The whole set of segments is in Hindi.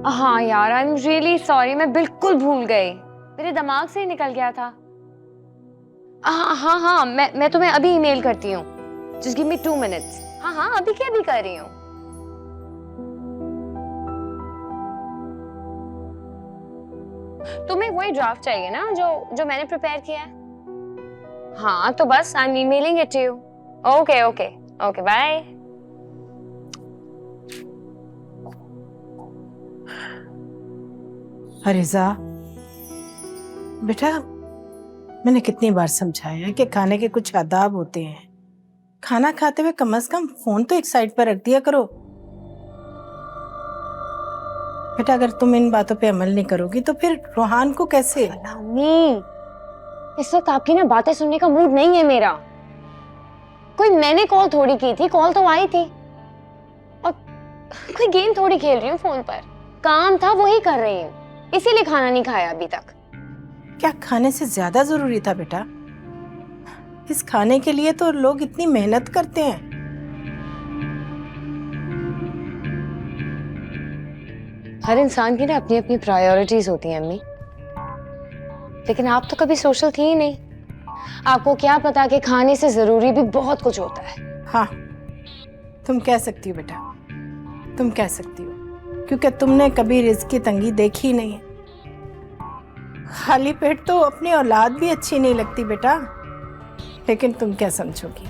हाँ यार, आई एम रियली सॉरी, मैं बिल्कुल भूल गई, मेरे दिमाग से ही निकल गया था। हाँ हाँ, मैं तुम्हें अभी ईमेल करती हूँ। Just give me 2 minutes. हाँ हाँ, अभी क्या भी कर रही हूँ। तुम्हें वही ड्राफ्ट चाहिए ना जो मैंने प्रिपेयर किया है? हाँ तो बस I am emailing it to you. Okay okay okay, bye. Riza बेटा, मैंने कितनी बार समझाया कि खाने के कुछ आदाब होते हैं। खाना खाते हुए कम से कम फोन तो एक साइड पर रख दिया करो। बेटा अगर तुम इन बातों पे अमल नहीं करोगी तो फिर रोहान को कैसे? मम्मी, इस वक्त आपकी ना बातें सुनने का मूड नहीं है मेरा। कोई मैंने कॉल थोड़ी की थी, कॉल तो आई थी, और कोई गेम थोड़ी खेल रही हूँ फोन पर। काम था वही कर रही हूँ, इसीलिए खाना नहीं खाया अभी तक। क्या खाने से ज्यादा जरूरी था बेटा? इस खाने के लिए तो लोग इतनी मेहनत करते हैं। हर इंसान की ना अपनी अपनी प्रायोरिटीज होती हैं अम्मी, लेकिन आप तो कभी सोशल थी ही नहीं। आपको क्या पता कि खाने से जरूरी भी बहुत कुछ होता है। हाँ, तुम कह सकती हो बेटा, तुम कह सकती हो, क्योंकि तुमने कभी रिज्क की तंगी देखी नहीं है। खाली पेट तो अपनी औलाद भी अच्छी नहीं लगती बेटा, लेकिन तुम क्या समझोगी,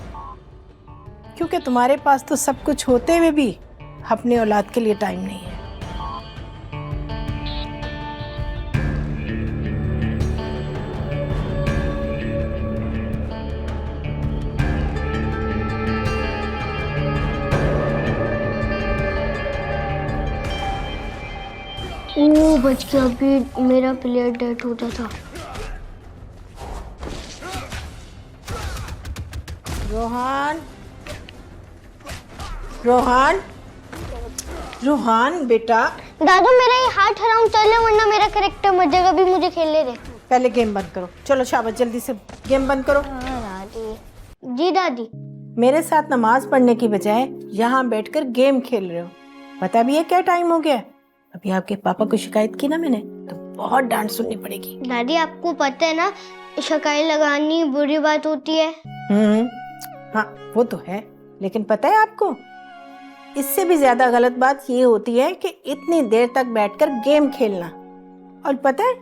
क्योंकि तुम्हारे पास तो सब कुछ होते हुए भी अपनी औलाद के लिए टाइम नहीं है। वो बच गया, अभी मेरा प्लेयर डेड होता था। रोहान, रोहान, रोहान बेटा। दादू मेरा ये हाथ हराम चल है, वरना मेरा कैरेक्टर मर जाएगा। अभी मुझे खेलने दे। पहले गेम बंद करो, चलो शाबाश, जल्दी से गेम बंद करो। हाँ दादी। जी दादी। मेरे साथ नमाज पढ़ने की बजाय यहाँ बैठकर गेम खेल रहे हो। पता भी है क्या टाइम हो गया? अभी आपके पापा को शिकायत की ना मैंने, तो बहुत डांट सुननी पड़ेगी। दादी आपको पता है ना, शिकायत लगानी बुरी बात होती है। हाँ वो तो है, लेकिन पता है आपको, इससे भी ज्यादा गलत बात ये होती है कि इतनी देर तक बैठकर गेम खेलना। और पता है,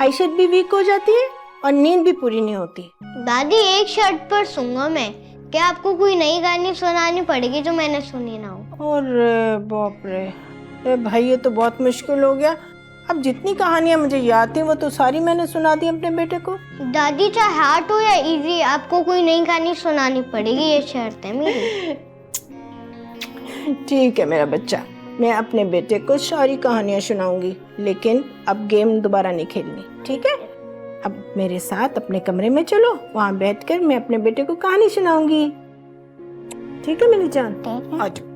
आईसाइट भी वीक हो जाती है और नींद भी पूरी नहीं होती। दादी एक शर्ट पर सूंगा मैं, क्या आपको कोई नई गानी सुनानी पड़ेगी जो मैंने सुनी ना हो? और बाप रे, भाई ये तो बहुत मुश्किल हो गया। अब जितनी कहानियां मुझे याद थी वो तो सारी मैंने सुना दी अपने बेटे को। दादी चाहे हार्ड हो या इजी, आपको कोई नई कहानी सुनानी पड़ेगी, ये शर्त है मेरी। ठीक है मेरा बच्चा, मैं अपने बेटे को सारी कहानियां सुनाऊंगी, लेकिन अब गेम दोबारा नहीं खेलनी, ठीक है? अब मेरे साथ अपने कमरे में चलो, वहां बैठकर मैं अपने बेटे को कहानी सुनाऊंगी, ठीक है मेरी जान? आ जाओ।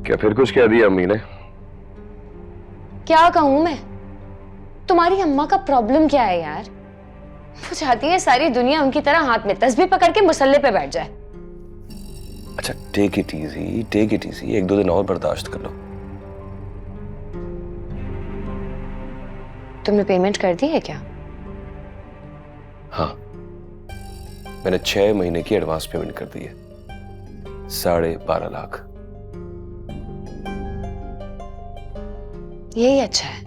क्या फिर कुछ कह दिया अम्मी ने? क्या कहूं मैं? तुम्हारी अम्मा का प्रॉब्लम क्या है यार? वो चाहती है सारी दुनिया उनकी तरह हाथ में तस्बीह पकड़ के मुसल्ले पे बैठ जाए। अच्छा take it easy, take it easy, 1-2 दिन और बर्दाश्त कर लो। तुमने पेमेंट कर दी है क्या? हाँ, मैंने 6 महीने की एडवांस पेमेंट कर दी है, 12.5 लाख। यही अच्छा है,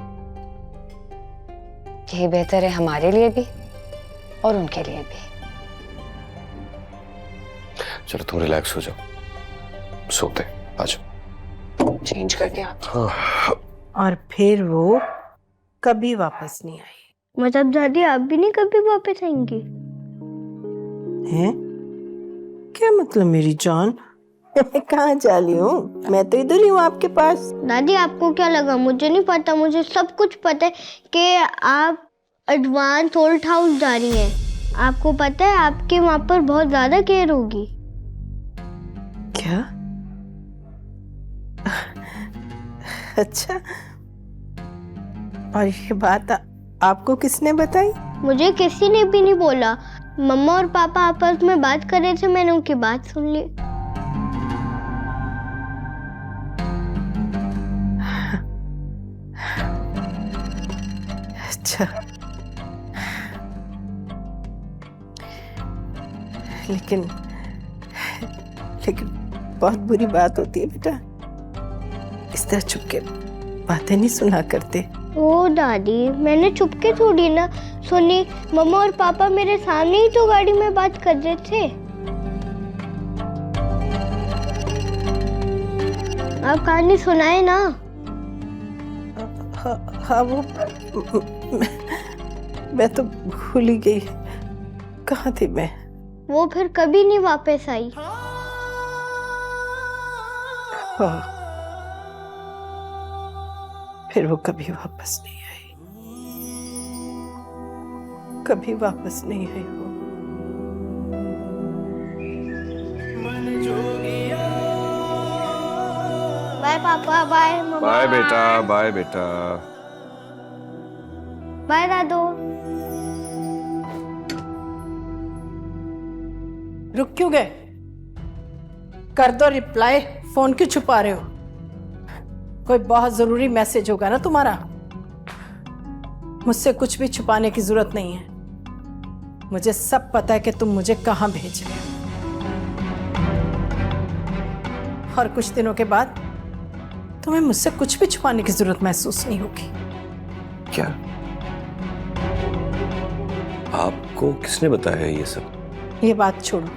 यही बेहतर है हमारे लिए भी और उनके लिए भी। चलो तुम रिलैक्स हो जाओ, सोते आ जाओ। चेंज करके आप। हाँ। और फिर वो कभी वापस नहीं आई। मतलब दादी आप भी नहीं कभी वापस आएंगी? हैं? क्या मतलब मेरी जान? मैं कहाँ जा रही हूँ? मैं तो इधर ही हूँ आपके पास। दादी आपको क्या लगा? मुझे नहीं पता, मुझे सब कुछ पता है कि आप एडवांस होल्ड हाउस जा रही हैं। आपको पता है आपके वहाँ पर बहुत ज्यादा केयर होगी। क्या? अच्छा, और ये बात आपको किसने बताई? मुझे किसी ने भी नहीं बोला। मम्मा और पापा आपस में बात कर रहे थे, मैंने उनकी बात सुन ली। अच्छा, लेकिन बहुत बुरी बात होती है बेटा, इस तरह चुप के बातें नहीं सुना करते। ओ दादी, मैंने चुपके थोड़ी ना सुनी। मम्मा और पापा मेरे सामने ही तो गाड़ी में बात कर रहे थे। आप कहानी सुनाए ना। हाँ वो मैं तो भूल ही गई, कहाँ थी मैं? वो फिर कभी नहीं वापस आई। हाँ, फिर वो कभी वापस नहीं आई, कभी वापस नहीं आई वो। बाय पापा, बाय मम्मा, बाय बेटा, बाय बेटा। बाय दादू। रुक क्यों गए? कर दो रिप्लाई, फोन क्यों छुपा रहे हो? कोई बहुत जरूरी मैसेज होगा ना तुम्हारा। मुझसे कुछ भी छुपाने की जरूरत नहीं है, मुझे सब पता है कि तुम मुझे कहां भेज रहे हो। और कुछ दिनों के बाद तुम्हें मुझसे कुछ भी छुपाने की जरूरत महसूस नहीं होगी। क्या आपको किसने बताया ये सब? ये बात छोड़ो,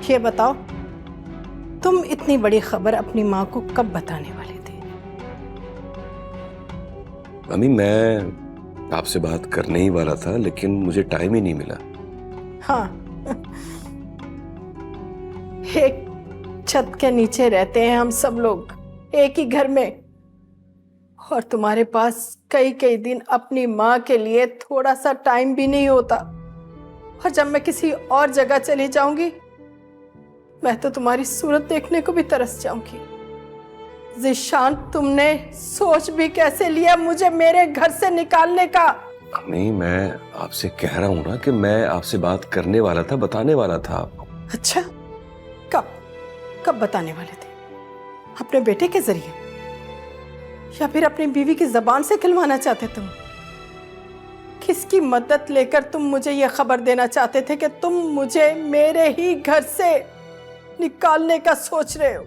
ये बताओ तुम इतनी बड़ी खबर अपनी माँ को कब बताने वाले थे? मम्मी, मैं आपसे बात करने ही वाला था, लेकिन मुझे टाइम ही नहीं मिला। हाँ, एक छत के नीचे रहते हैं हम सब लोग, एक ही घर में, और तुम्हारे पास कई कई दिन अपनी माँ के लिए थोड़ा सा टाइम भी नहीं होता। और जब मैं किसी और जगह चली जाऊंगी, मैं तो तुम्हारी सूरत देखने को भी तरस जाऊंगी। ज़ीशान, तुमने सोच भी कैसे लिया मुझे मेरे घर से निकालने का? नहीं, मैं आपसे कह रहा हूं ना कि मैं आपसे बात करने वाला था, बताने वाला था आपको। अच्छा, कब कब बताने वाले थे? अपने बेटे के जरिए, या फिर अपनी बीवी की जबान से खिलवाना चाहते तुम? किसकी मदद लेकर तुम मुझे यह खबर देना चाहते थे कि तुम मुझे मेरे ही घर से निकालने का सोच रहे हो?